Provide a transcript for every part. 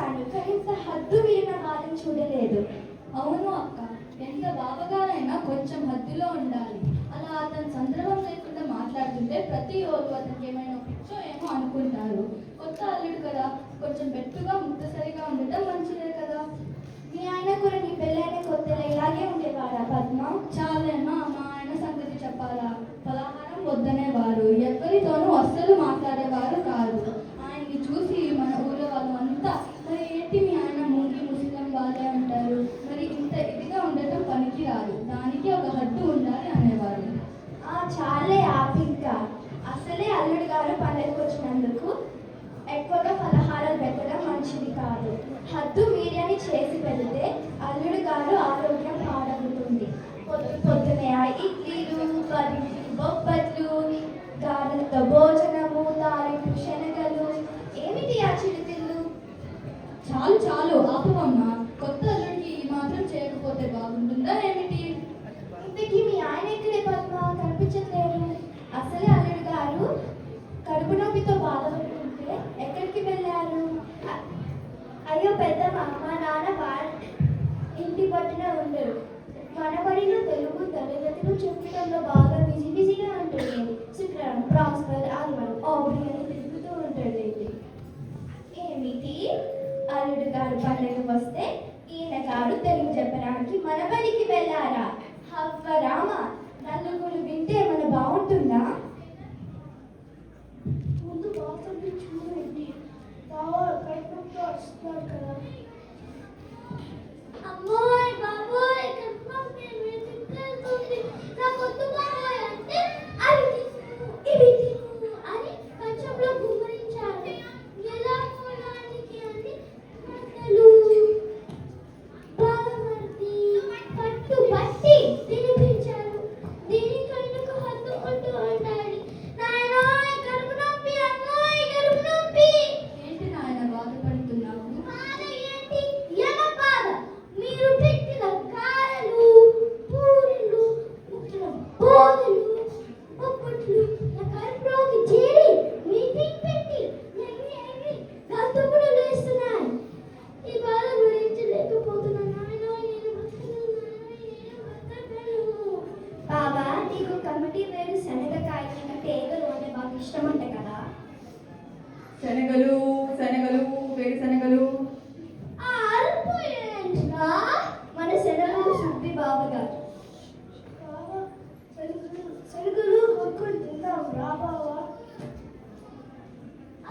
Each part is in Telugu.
చూశాను, కానీ ఇంత హద్దు మీరిన వాళ్ళని చూడలేదు. అవును అక్క, ఎంత బావగారైనా కొంచెం హద్దులో ఉండాలి. అలా అతను సందర్భం లేకుండా మాట్లాడుతుంటే ప్రతి రోజు అతనికి ఏమైనా పిచ్చో ఏమో అనుకుంటారు. కొత్త అల్లుడు కదా, కొంచెం బెట్టుగా ముక్తసరిగా ఉండటం మంచిదే కదా. మీ ఆయన కూడా నీ పెళ్ళైన కొత్తలో ఇలాగే ఉండేవాడా పద్మ? చాలేమా, మా ఆయన సంగతి చెప్పాలా? పలహారం వద్దనేవారు, ఎవరితోనూ అస్సలు మాట్లాడేవారు కాదు. ఆయన్ని చూసి మన ఊళ్ళో వాళ్ళంతా మరి ఏంటి మీ ఆయన ముంగి ముస్లిం వాళ్ళే అంటారు, మరి ఇంత ఇదిగా ఉండటం పనికి రాదు, దానికి ఒక హద్దు ఉండాలి అనేవారు. చాలే ఆపింక. అసలే అల్లుడు గారు పండగకు వచ్చినందుకు ఎక్కువగా పలహారాలు పెట్టడం మంచిది కాదు. హద్దు మీడియాని చేసి పెడితే అల్లుడు గారు ఆరోగ్యం పాడవుతుంది. పొద్దునే ఇడ్లీలు, బొబ్బట్లు, గారెలతో భోజనము, తాలింపు శనగలు, ఏమిటి ఆ చిరుతిళ్ళు? చాలు చాలు ఆపవమ్మా, కొత్త అల్లుడికి ఈ మాత్రం చేయకపోతే బాగుంటుందా ఏమిటి? ఇంతకీ మీ ఆయన ఎక్కడే పద్మ? కనిపించట్లేదు. అసలే అల్లుడు గారు కడుపు నొప్పితో బాధపడుతుంటే ఎక్కడికి వెళ్ళారు? అయ్యో పెద్దమ్మ, మా నాన్న ఇంటి పట్టున ఉండరు. మనబడిలో తెలుగు తరగతులు చెప్పడంలో బాగా బిజీగా ఉంటుంది. శుక్రవారం ప్రాస్పర్, ఆదివారం ఆబ్రీ అని తిరుగుతూ ఉంటుంది. ఏమిటి అల్లుడు గారు పండుగ వస్తే ఈయన గారు తెలుగు చెప్పడానికి మనబడికి వెళ్ళారా? హవ్వరామ, నలుగురు వింటే మన బాగుంటుందా? ముందు బాగుంది చూడండి, వస్తున్నారు కదా. అమ్మోయ్ బాబోయ్, నాకొద్దు బాబోయ్ అంటే అవి తిను ఇవి తిను అని కంచంలో గుమ్మరించారు. ఎలా పోవడానికి అని మంటలు బాధపడి పట్టు పట్టి తినిపించారు. దీనికైనా హద్దు ఉంటూ ఉండాలి. నాయనోయ్ కడుపు నొప్పి, అమ్మోయ్ కడుపు నొప్పి. ఏంటి నాయన బాధపడుతున్నావు? బాధ ఏంటి? ఎమ బాధ? మీరు పెట్టిన కారలు, పూరీలు, బోధలు, బొబ్బట్లు నా కడుపులోకి చేరి మీటింగ్ పెట్టి ఎగిరి గంతుకులు లేస్తున్నాయి. ఈ బాధ భరించలేకపోతున్నాను. బాబా, నీకు కమిటీ వేరు శనగకాయ టేగలు అంటే బాగా ఇష్టం అంట కదా. శనగలు శనగలు వేరుశనగలు. మన శనగలు సుబ్బి బాబు గారు. శనగలు కొనుక్కొని తిందాం రా బావా.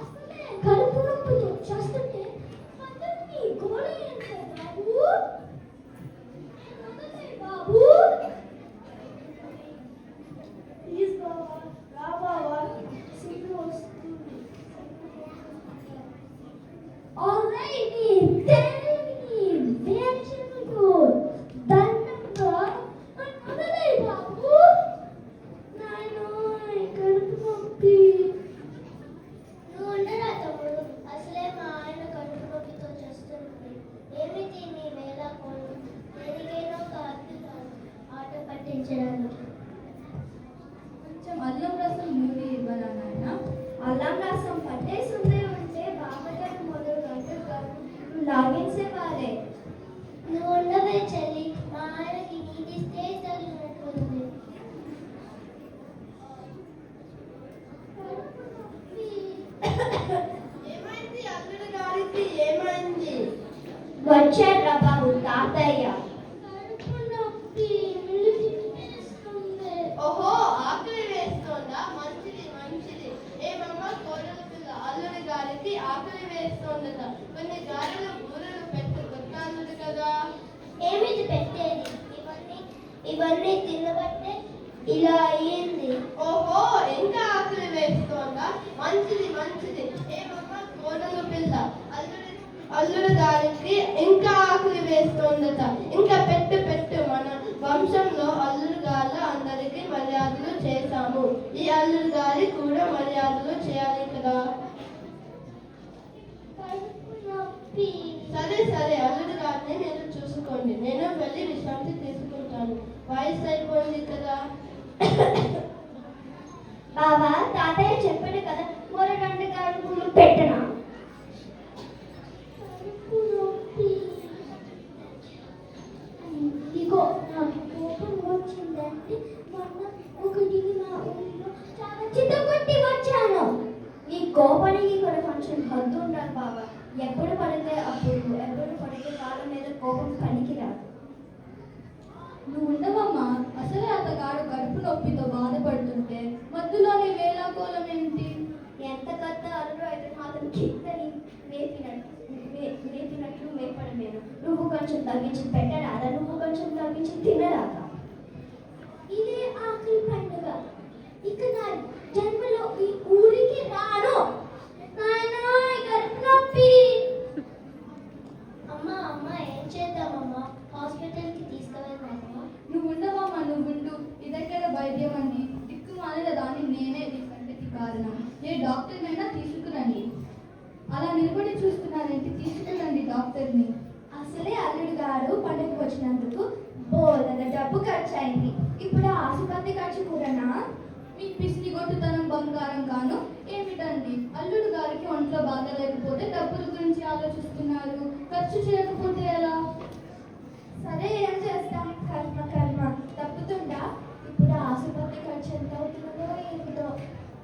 అసలే కడుపు నొప్పితో చేస్తుంటే అందరినీ గోడ బాబు బాబు. ప్లీజ్ బావా, రా బావా, సిగ్గు వస్తుంది. Alrighty, tell me, వేర్చకు దండంగా అన్నదే బాబు. నాయనోయ్ కడుపు నొప్పి. నువ్వు ఉండరా తమ్ముడు, అసలే మా ఆయన కడుపు నొప్పితో చేస్తుంది. ఏమిటి నీ వేళ కోరు? దేనికైనా ఒక ఆట పట్టించడానికి. కొంచెం అల్లం రసం నూరి ఇవ్వరా నాయన? అల్లం రసం పట్టేసిందే ఉంటే బాబాగారు మొదలు లాగించేవారే. నువ్వు ఉండవే చెల్లి, మా ఆయనకి నీటిస్తే తగినట్టుంది. ఏమైంది అల్లుడు గారికి? ఏమైంది? వచ్చాడ్రా బాబు తాతయ్య. ఓహో, ఆకలి వేస్తోందా? మంచిది మంచిది. ఏమమ్మా కోడల పిల్ల, అల్లుడి గారికి ఆకలి వేస్తోందట. కొన్ని గారెలు బూరెలు పెట్టు, కొట్టాలి కదా. ఏమిటి పెట్టేది? ఇవన్నీ తినబట్టే ఇలా అయ్యింది. ఓహో, ఇంకా ఆకలి వేస్తోందా? మంచిది మంచిది. ఏమమ్మా కోడల పిల్ల, అల్లుడి గారికి ఇంకా ఆకలి వేస్తోందట. ఇంకా పెట్టు పెట్టు. మన వంశంలో అల్లుడు గారు అందరికీ మర్యాదలు చేశాము. ఈ అల్లుడు గారి కూడా మర్యాదలు చేయాలి కదా. సరే సరే, అల్లుడు గారిని మీరు చూసుకోండి, నేను వెళ్ళి విశ్రాంతి తీసుకుంటాను. వయసు అయిపోయింది కదా. బాబా, తాతయ్య చెప్పాడు కదా, మూర 2 గంటలు పెట్టనా? కోపం పనికిరాదు. నువ్వు ఉండవమ్మా. అసలే అతగాడు కడుపు నొప్పితో బాధపడుతుంటే మధ్యలోనే వేళాకోళం ఏంటి? ఎంత కొత్త అల్లుడు అయితే మాత్రం కిందని మేపినట్లు మేపడమేను. నువ్వు కొంచెం తగ్గించి పెట్టరాదా? నువ్వు కొంచెం తగ్గించి తినరాదా? ఇదే ఆఖరి పండుగ. ఇక నా జన్మలో ఈ ఊరికి రాను. నాయనా, కడుపు నొప్పి. అమ్మా అమ్మా, ఏం చేద్దామమ్మా? హాస్పిటల్కి తీసుకువెళ్దామమ్మా. నువ్వు ఉండవమ్మా, నువ్వుండు. ఇదెక్కడ వైద్యం అండి? దిక్కుమాలిన దాన్ని నేనే నీకంటికి కారణం. ఏ డాక్టర్నైనా తీసుకురండి. అలా నిలబడి చూస్తున్నారంటే తీసుకురండి డాక్టర్ని. అసలే అల్లుడు గారు పండుగ వచ్చినందుకు బోలెడ డబ్బు ఖర్చు అయింది. ఇప్పుడు ఆసుపత్రి ఖర్చు కూడానా? మీ పిసిని గొట్టుతనం బంగారం కాను ఏమిటండి? అల్లుడు గారికి ఒంట్లో బాగా లేకపోతే డబ్బుల గురించి ఆలోచిస్తున్నారు. ఖర్చు చేయకపోతే ఎలా? సరే, ఏం చేస్తాం? కర్మ కర్మ తప్పుతుందా? ఇప్పుడు ఆసుపత్రి ఖర్చు ఎంత అవుతుందో ఏమిటో.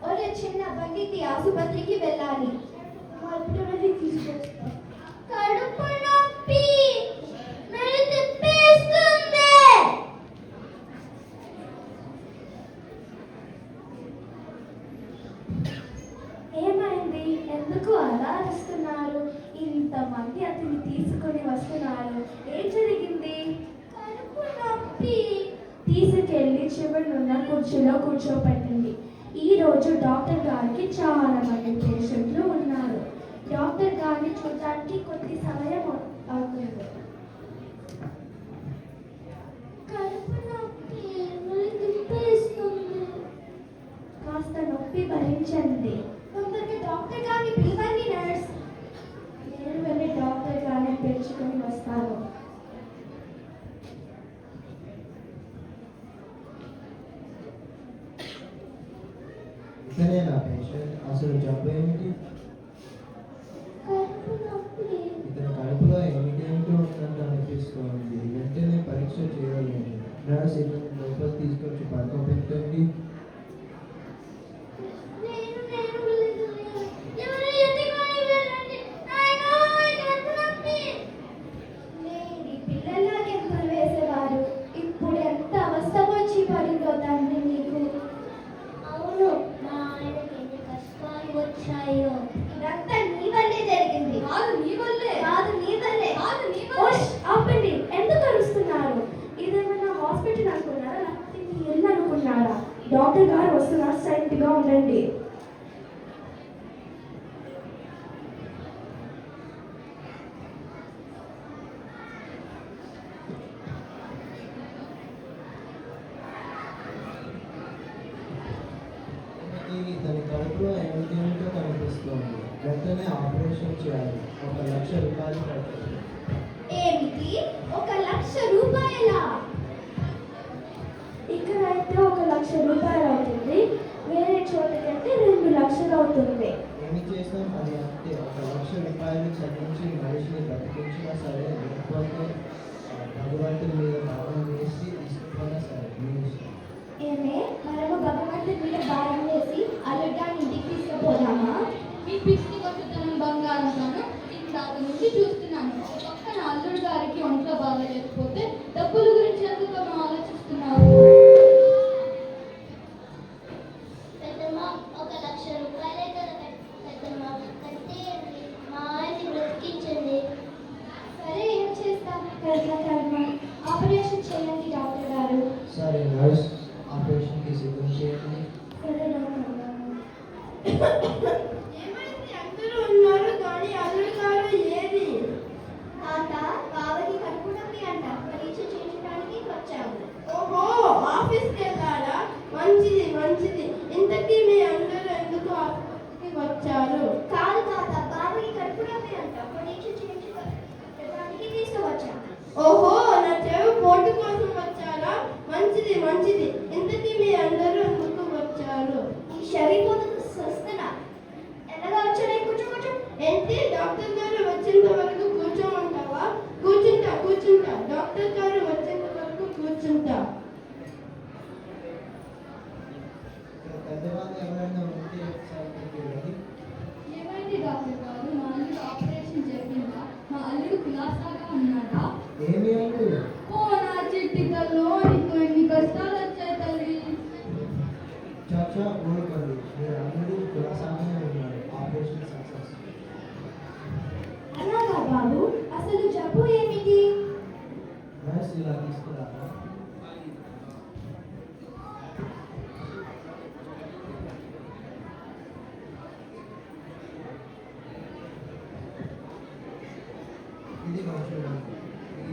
ఒరే చిన్న బండికి ఆసుపత్రికి వెళ్ళాలి. తీసుకొస్తాం. కడుపు నొప్పి నన్ను తిప్పేస్తుంది. ఏమైంది? ఎందుకు అలా అరుస్తున్నారు? ఇంతమంది అతన్ని తీసుకొని వస్తున్నారు. ఏం జరిగింది? కడుపు నొప్పి. తీసుకెళ్ళి చివరినున్న కుర్చీలో కూర్చోపెట్టండి. ఈ రోజు డాక్టర్ గారికి చాలా మంది పేషెంట్లు ఉన్నారు. డాక్టర్ గారిని చూడటానికి కొద్ది సమయం అవుతుంది. కడుపు నొప్పి తిప్పేస్తుంది. కాస్త నొప్పి భరించండి. తొందరగా డాక్టర్ గారిని పిలవండి నర్స్. నేను వెళ్ళి డాక్టర్ గారిని పిలుచుకొని వస్తాను. ఇతనే నా పేషెంట్. అసలు జబ్బు ఏమిటి? ఇతని కడుపులో ఏమిటేమిటో ఉన్నట్టు అనిపిస్తోంది. వెంటనే పరీక్ష చేయాలి. నర్స్ ఇతని లోపల తీసుకొచ్చి పడుకోబెట్టండి. డాక్టర్ గారు వస్తున్నారు, సైలెంట్గా ఉండండి. ఇతని కడుపులో ఏమిటేమిటో కనిపిస్తోంది. వెంటనే ఆపరేషన్ చేయాలి. 1,00,000 రూపాయలు పడుతుంది. ఏమిటి? 1,00,000 రూపాయలా? ఇక్కడైతే 1,00,000 రూపాయలు అవుతుంది. వేరే చోటకైతే 2 లక్షలు అవుతుంది. ఏమి చేస్తాం? అది అంతే. 1,00,000 రూపాయలు చదివించి మనిషిని బతికించినా సరే, లేకపోతే భగవంతుని మీద భావం వేసి తీసుకున్నా సరే, మీ ఇష్టం. ఏమే, మనము భగవంతుని మీద భారం వేసి అల్లుడాన్ని ఇంటికి తీసుకుపోదామా? మీ పిసిని గొట్టుతనం బంగారం కాను ఇందాక నుండి చూస్తున్నాను. పక్కన అల్లుడు గారికి ఒంట్లో బాగా లేకపోతే డబ్బుల గురించి ఎందుకు ఆలోచిస్తున్నారు? పెద్దమ్మ, 1,00,000 రూపాయలే కదా పెద్దమ్మ, కట్టేయండి. మా ఆయన్ని బ్రతికించండి. సరే, ఏం చేస్తాం? కర్మ. ఆపరేషన్ చేయండి డాక్టర్ గారు. సరే నర్స్, ఆపరేషన్కి సిద్ధం చేయండి. సరే డాక్టర్ గారు. ఏమైంది? అందరూ ఉన్నారు కానీ అల్లుడు గారు ఏది? తాత, బావకి కడుపు నొప్పి అంట. పరీక్ష చేయించడానికి వచ్చాము. ఓహో, ఆఫీస్కి వెళ్ళారా? మంచిది మంచిది. ఇంతకీ మీ అందరూ ఎందుకు ఆఫీస్కి వచ్చారు? కాదు తాత, బావకి కడుపు నొప్పి అంట. పరీక్ష చేయించడానికి తీసుకువచ్చాము. ఓహో, నా చెవి పోటు కోసం వచ్చారా? మంచిది మంచిది. ఇంతకీ మీ అందరూ ఎందుకు వచ్చారు? ఈ శరీపోతున్న స్వస్థన ఇలా తీసుకురారా. ఇది చూడండి, ఇది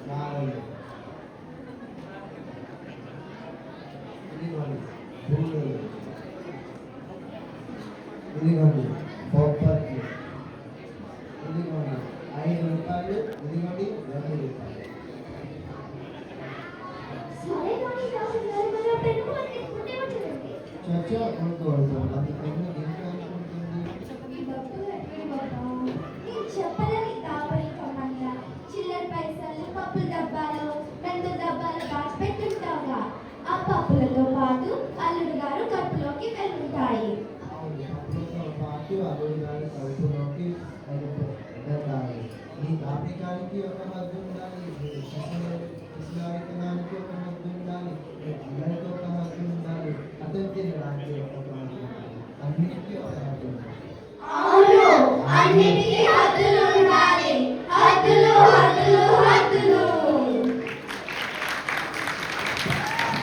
రాళ్ళు, ఇదిగోండి పూలు, ఇదిగోండి బొబ్బట్లు, ఇదిగోండి 5 రూపాయలు, ఇదిగోండి 2 రూపాయలు. సరే కానీ రాహుల్ గారు మరి ఆ పెన్ను మనకి తీసుకుంటే వచ్చేదండి. చచ్చా కొనుక్కోవద్దు, అది పెన్ను దీంట్లో అనుకుంటుంది. ఈ డబ్బులు ఎక్కడికి పోతాం? నేను చెప్పలేని దాపరికమంగా చిల్లర పైసలు పప్పుల డబ్బాలు మెంతుల డబ్బాలు దాచిపెట్టుంటావుగా. ఆ పప్పులతో పాటు అల్లుడు గారు కడుపులోకి వెళ్ళుంటాయి. అవును, అప్పులతో పాటు అల్లుడు గారి కడుపులోకి వెళ్ళాలి. నీ దాపికానికి ఒక హద్దు ఉండాలి, నీ పిసినారితనానికి ఒక హద్దు ఉండాలి, నీ అందరికీ ఒక హద్దు ఉండాలి, అతను తినడానికి ఒక హద్దు ఉండాలి, అన్నిటికీ ఒక హద్దు ఉండాలి. అవును, అన్నిటికీ హద్దులు